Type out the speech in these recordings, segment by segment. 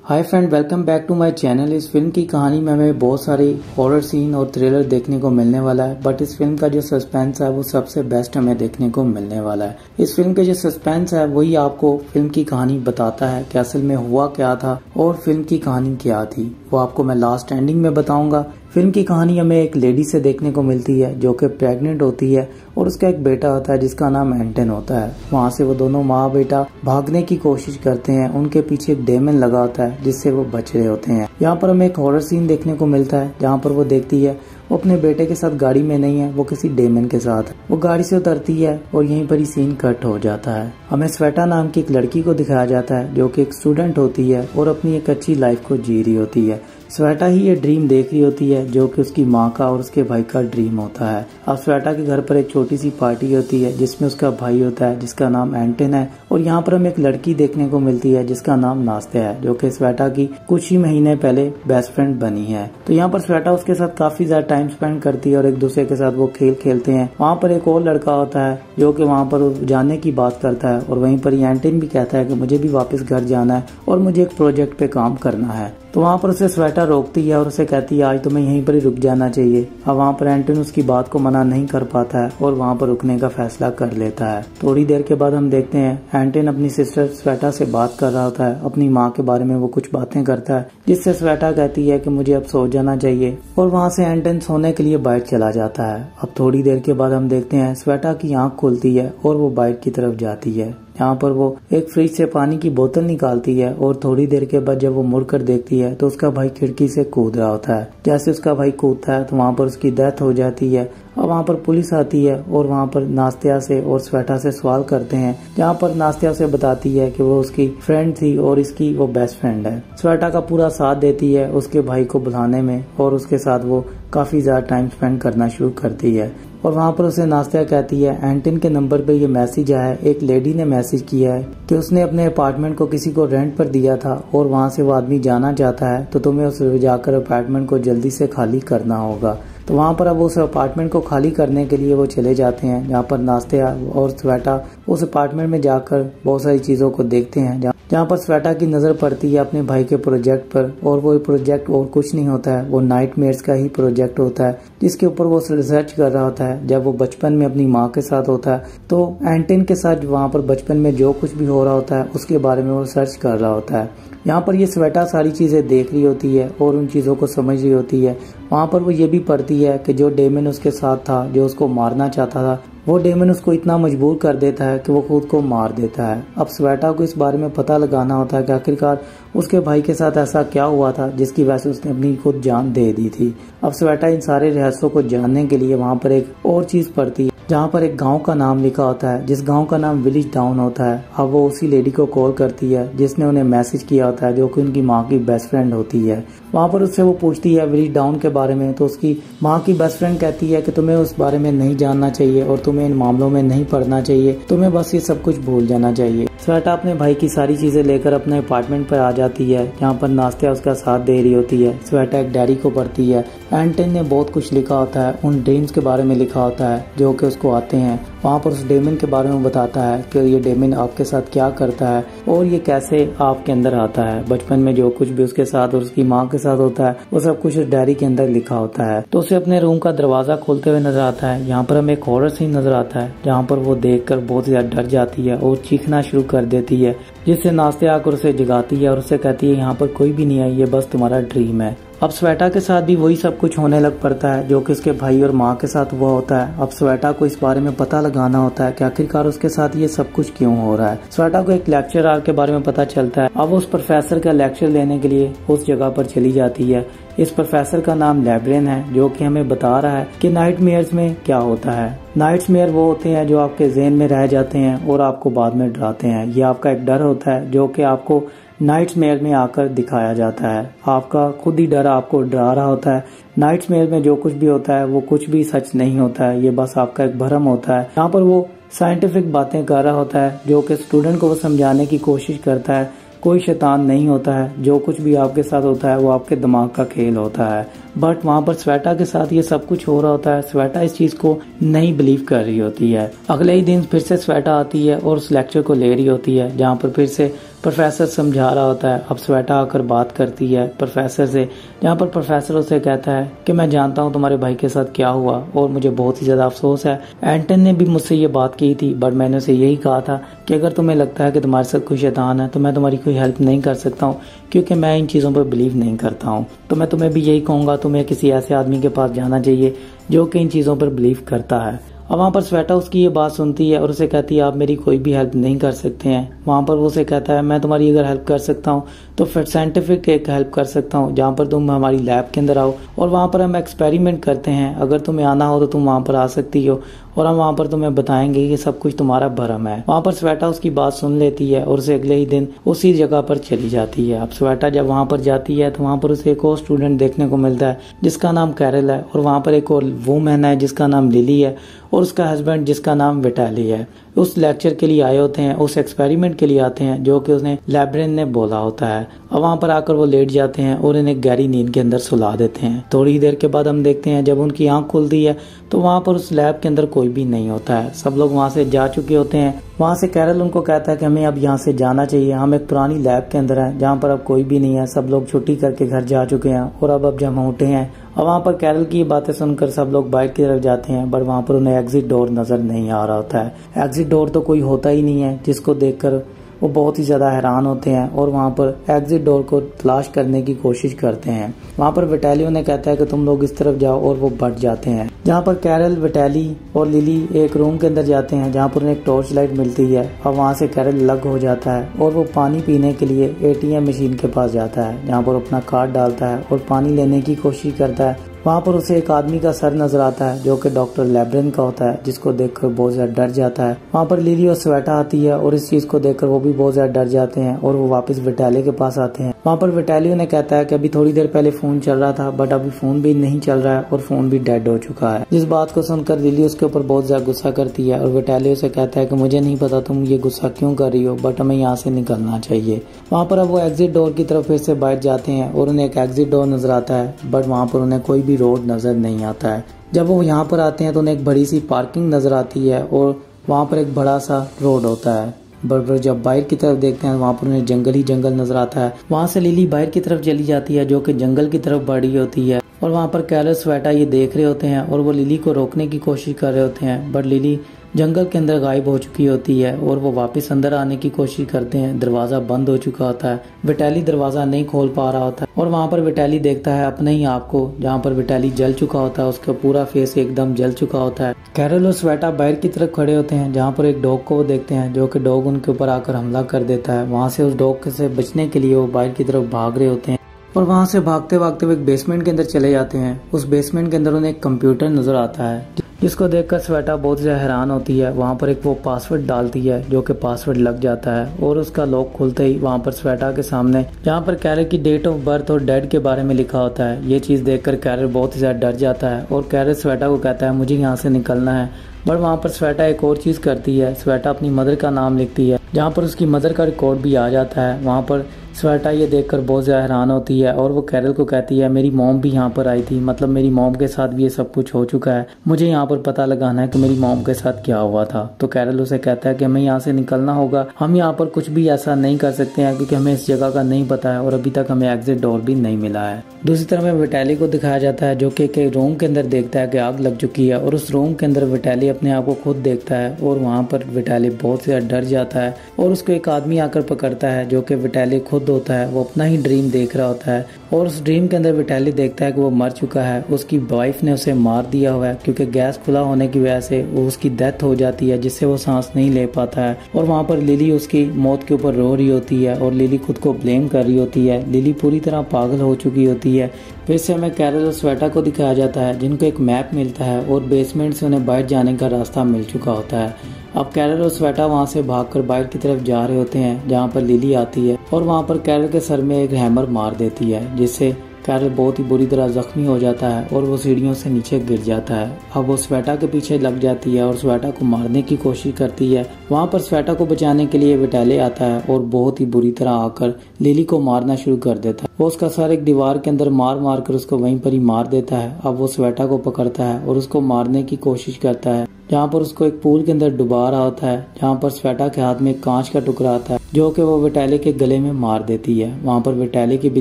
Hi friend, welcome back to my channel. इस film की कहानी में हमें बहुत सारी हॉरर सीन और थ्रिलर देखने को मिलने वाला है, बट इस फिल्म का जो सस्पेंस है वो सबसे बेस्ट हमें देखने को मिलने वाला है। इस फिल्म के जो सस्पेंस है वही आपको फिल्म की कहानी बताता है कि असल में हुआ क्या था और फिल्म की कहानी क्या थी, वो आपको मैं लास्ट एंडिंग में बताऊंगा। फिल्म की कहानी हमें एक लेडी से देखने को मिलती है जो कि प्रेग्नेंट होती है और उसका एक बेटा होता है जिसका नाम एंटन होता है। वहाँ से वो दोनों माँ बेटा भागने की कोशिश करते हैं, उनके पीछे एक डेमन लगा होता है जिससे वो बच रहे होते हैं। यहाँ पर हमें एक हॉरर सीन देखने को मिलता है जहाँ पर वो देखती है वो अपने बेटे के साथ गाड़ी में नहीं है, वो किसी डेमन के साथ। वो गाड़ी से उतरती है और यहीं पर ही सीन कट हो जाता है। हमें स्वेटा नाम की एक लड़की को दिखाया जाता है जो कि एक स्टूडेंट होती है और अपनी एक अच्छी लाइफ को जी रही होती है। स्वेटा ही ये ड्रीम देख रही होती है जो कि उसकी माँ का और उसके भाई का ड्रीम होता है। अब स्वेटा के घर पर एक छोटी सी पार्टी होती है जिसमें उसका भाई होता है जिसका नाम एंटन है, और यहाँ पर हमें एक लड़की देखने को मिलती है जिसका नाम नास्त्या है जो कि स्वेटा की कुछ ही महीने पहले बेस्ट फ्रेंड बनी है। तो यहाँ पर स्वेटा उसके साथ काफी ज्यादा टाइम स्पेंड करती है और एक दूसरे के साथ वो खेल खेलते हैं। वहाँ पर एक और लड़का होता है जो कि वहाँ पर जाने की बात करता है और वहीं पर एंटन भी कहता है कि मुझे भी वापस घर जाना है और मुझे एक प्रोजेक्ट पे काम करना है। तो वहाँ पर उसे स्वेटा रोकती है और उसे कहती है आज तुम्हें यहीं पर ही रुक जाना चाहिए। अब वहाँ पर एंटन उसकी बात को मना नहीं कर पाता है और वहाँ पर रुकने का फैसला कर लेता है। थोड़ी देर के बाद हम देखते हैं एंटन अपनी सिस्टर स्वेटा से बात कर रहा होता है, अपनी माँ के बारे में वो कुछ बातें करता है जिससे स्वेटा कहती है कि मुझे अब सो जाना चाहिए और वहाँ से एंटन सोने के लिए बाइक चला जाता है। अब थोड़ी देर के बाद हम देखते हैं स्वेटा की आँख खुलती है और वो बाइक की तरफ जाती है। यहाँ पर वो एक फ्रिज से पानी की बोतल निकालती है और थोड़ी देर के बाद जब वो मुड़कर देखती है तो उसका भाई खिड़की से कूद रहा होता है। जैसे उसका भाई कूदता है तो वहाँ पर उसकी डेथ हो जाती है। और वहाँ पर पुलिस आती है और वहाँ पर नास्त्या से और स्वेटा से सवाल करते हैं, जहाँ पर नास्त्या से बताती है कि वो उसकी फ्रेंड थी और इसकी वो बेस्ट फ्रेंड है। स्वेटा का पूरा साथ देती है उसके भाई को बुलाने में और उसके साथ वो काफी ज्यादा टाइम स्पेंड करना शुरू करती है। और वहाँ पर उसे नास्त्या कहती है एंटन के नंबर पे ये मैसेज आया है, एक लेडी ने मैसेज किया है कि उसने अपने अपार्टमेंट को किसी को रेंट पर दिया था और वहाँ से वो आदमी जाना चाहता है, तो तुम्हें उस जाकर अपार्टमेंट को जल्दी से खाली करना होगा। तो वहाँ पर अब उस अपार्टमेंट को खाली करने के लिए वो चले जाते हैं, जहाँ पर नास्त्या और स्वेटा उस अपार्टमेंट में जाकर बहुत सारी चीजों को देखते हैं। जहाँ पर स्वेटा की नजर पड़ती है अपने भाई के प्रोजेक्ट पर, और वो प्रोजेक्ट और कुछ नहीं होता है, वो नाइटमेयर्स का ही प्रोजेक्ट होता है जिसके ऊपर वो रिसर्च कर रहा होता है। जब वो बचपन में अपनी माँ के साथ होता है तो एंटन के साथ वहाँ पर बचपन में जो कुछ भी हो रहा होता है उसके बारे में वो सर्च कर रहा होता है। यहाँ पर ये स्वेटा सारी चीजें देख रही होती है और उन चीजों को समझ रही होती है। वहाँ पर वो ये भी पढ़ती है कि जो डेमन उसके साथ था, जो उसको मारना चाहता था, वो डेमन उसको इतना मजबूर कर देता है कि वो खुद को मार देता है। अब स्वेटा को इस बारे में पता लगाना होता है कि आखिरकार उसके भाई के साथ ऐसा क्या हुआ था जिसकी वजह से उसने अपनी खुद जान दे दी थी। अब स्वेटा इन सारे रहस्यों को जानने के लिए वहाँ पर एक और चीज पढ़ती है जहाँ पर एक गांव का नाम लिखा होता है, जिस गांव का नाम विलेज टाउन होता है। अब वो उसी लेडी को कॉल करती है जिसने उन्हें मैसेज किया होता है, जो कि उनकी माँ की बेस्ट फ्रेंड होती है। वहाँ पर उससे वो पूछती है विलेज टाउन के बारे में, तो उसकी माँ की बेस्ट फ्रेंड कहती है कि तुम्हें उस बारे में नहीं जानना चाहिए और तुम्हें इन मामलों में नहीं पढ़ना चाहिए, तुम्हें बस ये सब कुछ भूल जाना चाहिए। स्वेटा अपने भाई की सारी चीजें लेकर अपने अपार्टमेंट पर आ जाती है जहाँ पर नास्त्या उसका साथ दे रही होती है। स्वेटा एक डायरी को पढ़ती है। एंटन ने बहुत कुछ लिखा होता है, उन ड्रीम्स के बारे में लिखा होता है जो कि उसको आते हैं। वहाँ पर उस डेमन के बारे में बताता है कि ये डेमन आपके साथ क्या करता है और ये कैसे आपके अंदर आता है। बचपन में जो कुछ भी उसके साथ और उसकी माँ के साथ होता है वो सब कुछ उस डायरी के अंदर लिखा होता है। तो उसे अपने रूम का दरवाजा खोलते हुए नजर आता है। यहाँ पर हमें एक हॉरर सीन नजर आता है जहाँ पर वो देखकर बहुत ज्यादा डर जाती है और चीखना शुरू कर देती है, जिससे नास्त्या आकर उसे जगाती है और उसे कहती है यहाँ पर कोई भी नहीं है, ये बस तुम्हारा ड्रीम है। अब स्वेटा के साथ भी वही सब कुछ होने लग पड़ता है जो कि उसके भाई और माँ के साथ हुआ होता है। अब स्वेटा को इस बारे में पता लगाना होता है कि आखिरकार उसके साथ ये सब कुछ क्यों हो रहा है। स्वेटा को एक लेक्चरर के बारे में पता चलता है। अब उस प्रोफेसर का लेक्चर लेने के लिए उस जगह पर चली जाती है। इस प्रोफेसर का नाम लैब्रेन है जो कि हमें बता रहा है कि नाइटमेयर्स में क्या होता है। नाइटमेयर वो होते हैं जो आपके ज़हन में रह जाते हैं और आपको बाद में डराते हैं। ये आपका एक डर होता है जो कि आपको नाइटमेयर में आकर दिखाया जाता है। आपका खुद ही डर आपको डरा रहा होता है। नाइटमेयर में जो कुछ भी होता है वो कुछ भी सच नहीं होता है, ये बस आपका एक भ्रम होता है। यहाँ पर वो साइंटिफिक बातें कर रहा होता है जो कि स्टूडेंट को वो समझाने की कोशिश करता है कोई शैतान नहीं होता है, जो कुछ भी आपके साथ होता है वो आपके दिमाग का खेल होता है। बट वहाँ पर स्वेटा के साथ ये सब कुछ हो रहा होता है। स्वेटा इस चीज को नहीं बिलीव कर रही होती है। अगले ही दिन फिर से स्वेटा आती है और उस लेक्चर को ले रही होती है जहाँ पर फिर से प्रोफेसर समझा रहा होता है। अब स्वेटा आकर बात करती है प्रोफेसर से, जहाँ पर प्रोफेसर उसे कहता है कि मैं जानता हूँ तुम्हारे भाई के साथ क्या हुआ और मुझे बहुत ही ज्यादा अफसोस है। एंटन ने भी मुझसे ये बात की थी, बट मैंने उसे यही कहा था कि अगर तुम्हें लगता है कि तुम्हारे साथ कोई शैतान है तो मैं तुम्हारी कोई हेल्प नहीं कर सकता हूँ, क्योंकि मैं इन चीज़ों पर बिलीव नहीं करता हूँ। तो मैं तुम्हें भी यही कहूँगा, तुम्हें किसी ऐसे आदमी के पास जाना चाहिए जो कि इन चीज़ों पर बिलीव करता है। अब वहाँ पर स्वेटा उसकी ये बात सुनती है और उसे कहती है आप मेरी कोई भी हेल्प नहीं कर सकते हैं। वहाँ पर वो उसे कहता है मैं तुम्हारी अगर हेल्प कर सकता हूँ तो फिर साइंटिफिक एक हेल्प कर सकता हूँ, जहाँ पर तुम हमारी लैब के अंदर आओ और वहाँ पर हम एक्सपेरिमेंट करते हैं। अगर तुम्हें आना हो तो तुम वहाँ पर आ सकती हो और हम वहाँ पर तुम्हें बताएंगे कि सब कुछ तुम्हारा भरम है। वहाँ पर स्वेटा उसकी बात सुन लेती है और उसे अगले ही दिन उसी जगह पर चली जाती है। अब स्वेटा जब वहाँ पर जाती है तो वहाँ पर उसे एक और स्टूडेंट देखने को मिलता है जिसका नाम कैरल है, और वहाँ पर एक और वूमेन है जिसका नाम लिली है और उसका हस्बैंड जिसका नाम विटाली है। उस लेक्चर के लिए आए होते हैं, उस एक्सपेरिमेंट के लिए आते हैं जो कि उसने लैब्रेन ने बोला होता है। अब वहाँ पर आकर वो लेट जाते हैं और इन्हें गहरी नींद के अंदर सुला देते हैं। थोड़ी देर के बाद हम देखते हैं जब उनकी आंख खुलती है तो वहाँ पर उस लैब के अंदर कोई भी नहीं होता है, सब लोग वहाँ से जा चुके होते हैं। वहाँ से कैरल उनको कहता है कि हमें अब यहाँ से जाना चाहिए, हम एक पुरानी लैब के अंदर हैं जहाँ पर अब कोई भी नहीं है, सब लोग छुट्टी करके घर जा चुके हैं और अब जब हम उठे हैं। अब वहाँ पर कैरल की बातें सुनकर सब लोग बाइक की तरफ जाते हैं, बट वहाँ पर उन्हें एग्जिट डोर नजर नहीं आ रहा होता है। एग्जिट डोर तो कोई होता ही नहीं है, जिसको देखकर वो बहुत ही ज्यादा हैरान होते हैं और वहाँ पर एग्जिट डोर को तलाश करने की कोशिश करते हैं। वहाँ पर विटाली उन्हें कहता है कि तुम लोग इस तरफ जाओ और वो बढ़ जाते हैं, जहाँ पर कैरल, विटाली और लिली एक रूम के अंदर जाते हैं जहाँ पर उन्हें एक टॉर्च लाइट मिलती है। अब वहाँ से कैरल अलग हो जाता है और वो पानी पीने के लिए ATM मशीन के पास जाता है, जहाँ पर अपना कार्ड डालता है और पानी लेने की कोशिश करता है। वहाँ पर उसे एक आदमी का सर नजर आता है जो कि डॉक्टर लैब्रेन का होता है, जिसको देखकर बहुत ज्यादा डर जाता है। वहाँ पर लिली और स्वेटा आती है और इस चीज को देखकर वो भी बहुत ज्यादा डर जाते हैं और वो वापस विटाली के पास आते हैं। वहाँ पर विटाली उन्हें कहता है कि अभी थोड़ी देर पहले फोन चल रहा था, बट अभी फोन भी नहीं चल रहा है और फोन भी डेड हो चुका है। जिस बात को सुनकर लिली उसके ऊपर बहुत ज्यादा गुस्सा करती है और विटाली उसे कहता है कि मुझे नहीं पता तुम ये गुस्सा क्यों कर रही हो, बट हमें यहाँ से निकलना चाहिए। वहाँ पर अब वो एग्जिट डोर की तरफ फिर से बैठ जाते हैं और उन्हें एक एग्जिट डोर नजर आता है, बट वहाँ पर उन्हें कोई भी रोड नजर नहीं आता है। जब वो यहाँ पर आते हैं तो उन्हें एक बड़ी सी पार्किंग नजर आती है और वहाँ पर एक बड़ा सा रोड होता है, बट जब बाहर की तरफ देखते हैं वहाँ पर उन्हें जंगल ही जंगल नजर आता है। वहाँ से लिली बाहर की तरफ चली जाती है जो कि जंगल की तरफ बढ़ रही होती है और वहाँ पर कैरल, स्वेटा ये देख रहे होते हैं और वो लिली को रोकने की कोशिश कर रहे होते हैं, बट लिली जंगल के अंदर गायब हो चुकी होती है और वो वापस अंदर आने की कोशिश करते हैं। दरवाजा बंद हो चुका होता है, विटाली दरवाजा नहीं खोल पा रहा होता है और वहाँ पर विटाली देखता है अपने ही आप को, जहाँ पर विटाली जल चुका होता है, उसका पूरा फेस एकदम जल चुका होता है। कैरल और स्वेटा बाहर की तरफ खड़े होते हैं जहाँ पर एक डॉग को वो देखते हैं जो कि डॉग उनके ऊपर आकर हमला कर देता है। वहाँ से उस डॉग से बचने के लिए वो बाहर की तरफ भाग रहे होते हैं और वहाँ से भागते भागते वो एक बेसमेंट के अंदर चले जाते हैं। उस बेसमेंट के अंदर उन्हें एक कंप्यूटर नजर आता है जिसको देखकर स्वेटा बहुत ज्यादा हैरान होती है। वहाँ पर एक वो पासवर्ड डालती है जो कि पासवर्ड लग जाता है और उसका लॉक खुलते ही वहाँ पर स्वेटा के सामने, जहाँ पर कैरल की डेट ऑफ बर्थ और डेड के बारे में लिखा होता है, ये चीज देखकर कैरल बहुत ही ज्यादा डर जाता है और कैरल स्वेटा को कहता है मुझे यहाँ से निकलना है। बट वहाँ पर स्वेटा एक और चीज करती है, स्वेटा अपनी मदर का नाम लिखती है जहाँ पर उसकी मदर का रिकॉर्ड भी आ जाता है। वहाँ पर स्वेटा ये देखकर बहुत ज्यादा हैरान होती है और वो कैरल को कहती है मेरी मॉम भी यहाँ पर आई थी, मतलब मेरी मॉम के साथ भी ये सब कुछ हो चुका है, मुझे यहाँ पर पता लगाना है कि मेरी मॉम के साथ क्या हुआ था। तो कैरल उसे कहता है कि हमें यहाँ से निकलना होगा, हम यहाँ पर कुछ भी ऐसा नहीं कर सकते हैं क्योंकि हमें इस जगह का नहीं पता है और अभी तक हमें एग्जिट डोर भी नहीं मिला है। दूसरी तरफ में विटाली को दिखाया जाता है जो कि एक रूम के अंदर देखता है कि आग लग चुकी है और उस रूम के अंदर विटाली अपने आप को खुद देखता है और वहाँ पर विटाली बहुत ज्यादा डर जाता है और उसको एक आदमी आकर पकड़ता है जो कि विटाली खुद होता है। वो अपना ही ड्रीम देख रहा होता है और उस ड्रीम के अंदर विटाली देखता है कि वो मर चुका है, उसकी वाइफ ने उसे मार दिया हुआ है क्योंकि गैस खुला होने की वजह से वो उसकी डेथ हो जाती है जिससे वो सांस नहीं ले पाता है। और वहाँ पर लिली उसकी मौत के ऊपर रो रही होती है और लिली खुद को ब्लेम कर रही होती है। लिली पूरी तरह पागल हो चुकी होती है। फिर से हमें कैरल और स्वेटा को दिखाया जाता है जिनको एक मैप मिलता है और बेसमेंट से उन्हें बाहर जाने का रास्ता मिल चुका होता है। अब कैरल और स्वेटा वहाँ से भागकर बाहर की तरफ जा रहे होते हैं जहाँ पर लिली आती है और वहाँ पर कैरल के सर में एक हैमर मार देती है जिससे कैरल बहुत ही बुरी तरह जख्मी हो जाता है और वो सीढ़ियों से नीचे गिर जाता है। अब वो स्वेटा के पीछे लग जाती है और स्वेटा को मारने की कोशिश करती है। वहाँ पर स्वेटा को बचाने के लिए विटाली आता है और बहुत ही बुरी तरह आकर लिली को मारना शुरू कर देता है। वो उसका सर एक दीवार के अंदर मार मार कर उसको वहीं पर ही मार देता है। अब वो स्वेटा को पकड़ता है और उसको मारने की कोशिश करता है, जहाँ पर उसको एक पूल के अंदर डुबा रहा होता है, जहाँ पर स्वेटा के हाथ में एक कांच का टुकड़ा आता है जो कि वो विटाली के गले में मार देती है। वहाँ पर विटाली की भी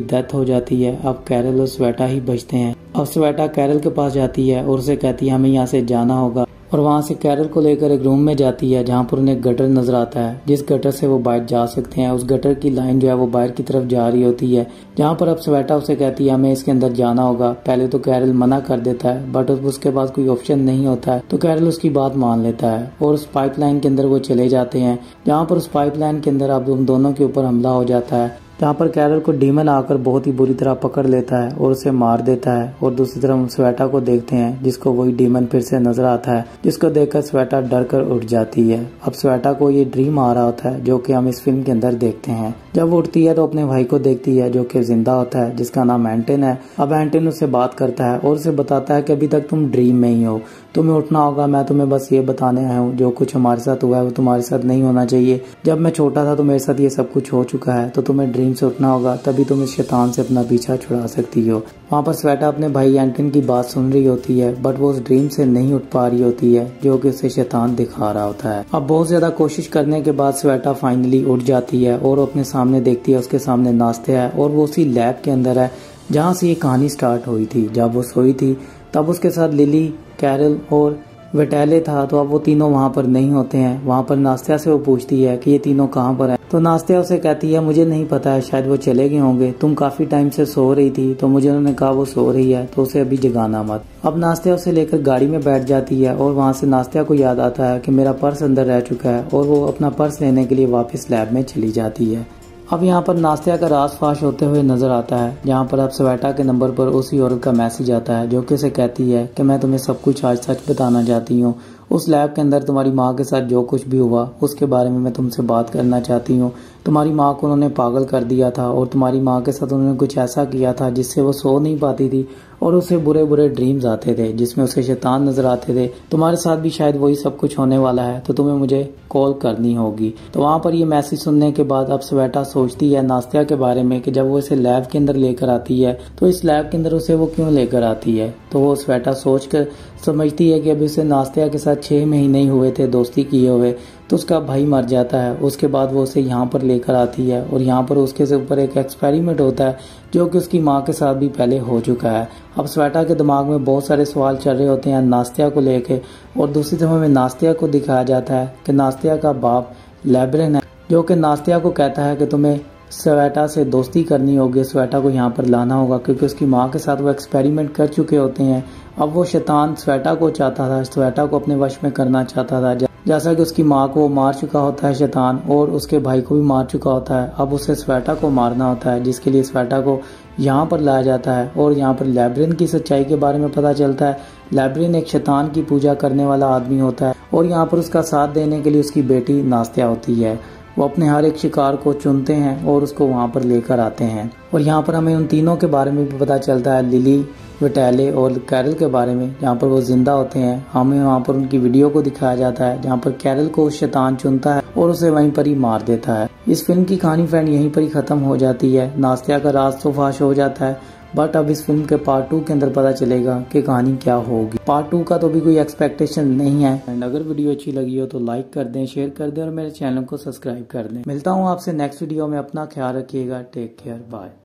डेथ हो जाती है। अब कैरल और स्वेटा ही बचते हैं। अब स्वेटा कैरल के पास जाती है और उसे कहती है हमें यहाँ से जाना होगा, और वहाँ से कैरल को लेकर एक रूम में जाती है जहाँ पर उन्हें गटर नजर आता है, जिस गटर से वो बाहर जा सकते हैं। उस गटर की लाइन जो है वो बाहर की तरफ जा रही होती है, जहाँ पर अब स्वेटा उसे कहती है हमें इसके अंदर जाना होगा। पहले तो कैरल मना कर देता है, बट उसके बाद कोई ऑप्शन नहीं होता है तो कैरल उसकी बात मान लेता है और उस पाइपलाइन के अंदर वो चले जाते हैं, जहाँ पर उस पाइपलाइन के अंदर अब उन दोनों के ऊपर हमला हो जाता है, जहाँ पर कैरल को डीमन आकर बहुत ही बुरी तरह पकड़ लेता है और उसे मार देता है। और दूसरी तरफ हम स्वेटा को देखते हैं, जिसको वही डीमन फिर से नजर आता है, जिसको देखकर स्वेटा डर कर उठ जाती है। अब स्वेटा को ये ड्रीम आ रहा होता है जो कि हम इस फिल्म के अंदर देखते हैं। जब वो उठती है तो अपने भाई को देखती है जो कि जिंदा होता है, जिसका नाम एंटन है। अब एंटन उससे बात करता है और उसे बताता है कि अभी तक तुम ड्रीम में ही हो, तुम्हें उठना होगा। मैं तुम्हें बस ये बताने आया हूँ जो कुछ हमारे साथ हुआ है वो तुम्हारे साथ नहीं होना चाहिए। जब मैं छोटा था तो मेरे साथ ये सब कुछ हो चुका है, तो तुम्हें ड्रीम से उठना होगा, तभी तुम इस शैतान से अपना पीछा छुड़ा सकती हो। वहाँ पर स्वेटा अपने भाई एंटन की बात सुन रही होती है, बट वो उस ड्रीम से नहीं उठ पा रही होती है जो कि उसे शैतान दिखा रहा होता है। अब बहुत ज्यादा कोशिश करने के बाद स्वेटा फाइनली उठ जाती है और अपने सामने देखती है, उसके सामने नाश्ते है और वो उसी लैब के अंदर है जहाँ से ये कहानी स्टार्ट हुई थी। जब वो सोई थी तब उसके साथ लिली, कैरल और विटाली था, तो अब वो तीनों वहाँ पर नहीं होते हैं। वहाँ पर नास्तिया से वो पूछती है कि ये तीनों कहाँ पर है, तो नास्तिया उसे कहती है मुझे नहीं पता है, शायद वो चले गए होंगे, तुम काफी टाइम से सो रही थी तो मुझे उन्होंने कहा वो सो रही है तो उसे अभी जगाना मत। अब नास्तिया उसे लेकर गाड़ी में बैठ जाती है और वहाँ से नास्तिया को याद आता है कि मेरा पर्स अंदर रह चुका है और वो अपना पर्स लेने के लिए वापस लैब में चली जाती है। अब यहाँ पर नास्तिया का राज फाश होते हुए नजर आता है, जहाँ पर अब स्वेटा के नंबर पर उसी औरत का मैसेज आता है जो कि उसे कहती है कि मैं तुम्हें सब कुछ आज सच बताना चाहती हूँ। उस लैब के अंदर तुम्हारी माँ के साथ जो कुछ भी हुआ उसके बारे में मैं तुमसे बात करना चाहती हूँ। तुम्हारी माँ को उन्होंने पागल कर दिया था और तुम्हारी माँ के साथ उन्होंने कुछ ऐसा किया था जिससे वो सो नहीं पाती थी और उसे बुरे बुरे ड्रीम्स आते थे जिसमें उसे शैतान नजर आते थे। तुम्हारे साथ भी शायद वही सब कुछ होने वाला है, तो तुम्हें मुझे कॉल करनी होगी। तो वहाँ पर ये मैसेज सुनने के बाद अब स्वेटा सोचती है नास्तिया के बारे में कि जब वो इसे लैब के अंदर लेकर आती है तो इस लैब के अंदर उसे वो क्यों लेकर आती है। तो वो स्वेटा सोच कर समझती है कि अभी उसे नास्तिया के साथ 6 महीने ही हुए थे दोस्ती किए हुए, तो उसका भाई मर जाता है। उसके बाद वो उसे यहाँ पर लेकर आती है और यहाँ पर उसके ऊपर एक एक्सपेरिमेंट होता है जो कि उसकी माँ के साथ भी पहले हो चुका है। अब स्वेटा के दिमाग में बहुत सारे सवाल चल रहे होते हैं नास्तिया को लेके, और दूसरी तरफ में नास्तिया को दिखाया जाता है कि नास्तिया का बाप लैब्रिन है जो कि नास्तिया को कहता है कि तुम्हें स्वेटा से दोस्ती करनी होगी, स्वेटा को यहाँ पर लाना होगा क्योंकि उसकी माँ के साथ वो एक्सपेरिमेंट कर चुके होते हैं। अब वो शैतान स्वेटा को चाहता था, स्वेटा को अपने वश में करना चाहता था, जैसा कि उसकी माँ को मार चुका होता है शैतान और उसके भाई को भी मार चुका होता है। अब उसे स्वेटा को मारना होता है, जिसके लिए स्वेटा को यहाँ पर लाया जाता है और यहाँ पर लैब्रिन की सच्चाई के बारे में पता चलता है। लैब्रिन एक शैतान की पूजा करने वाला आदमी होता है और यहाँ पर उसका साथ देने के लिए उसकी बेटी नास्तिया होती है। वो अपने हर एक शिकार को चुनते हैं और उसको वहाँ पर लेकर आते हैं। और यहाँ पर हमें उन तीनों के बारे में भी पता चलता है, लिली, विटाली और कैरल के बारे में, जहाँ पर वो जिंदा होते हैं। हमें वहाँ पर उनकी वीडियो को दिखाया जाता है जहाँ पर कैरल को शैतान चुनता है और उसे वहीं पर ही मार देता है। इस फिल्म की कहानी फ्रेंड यहीं पर ही खत्म हो जाती है। नास्तिया का राज तो फाश हो जाता है, बट अब इस फिल्म के पार्ट 2 के अंदर पता चलेगा कि कहानी क्या होगी। पार्ट 2 का तो भी कोई एक्सपेक्टेशन नहीं है। एंड अगर वीडियो अच्छी लगी हो तो लाइक कर दें, शेयर कर दें और मेरे चैनल को सब्सक्राइब कर दें। मिलता हूँ आपसे नेक्स्ट वीडियो में। अपना ख्याल रखिएगा। Take care, bye.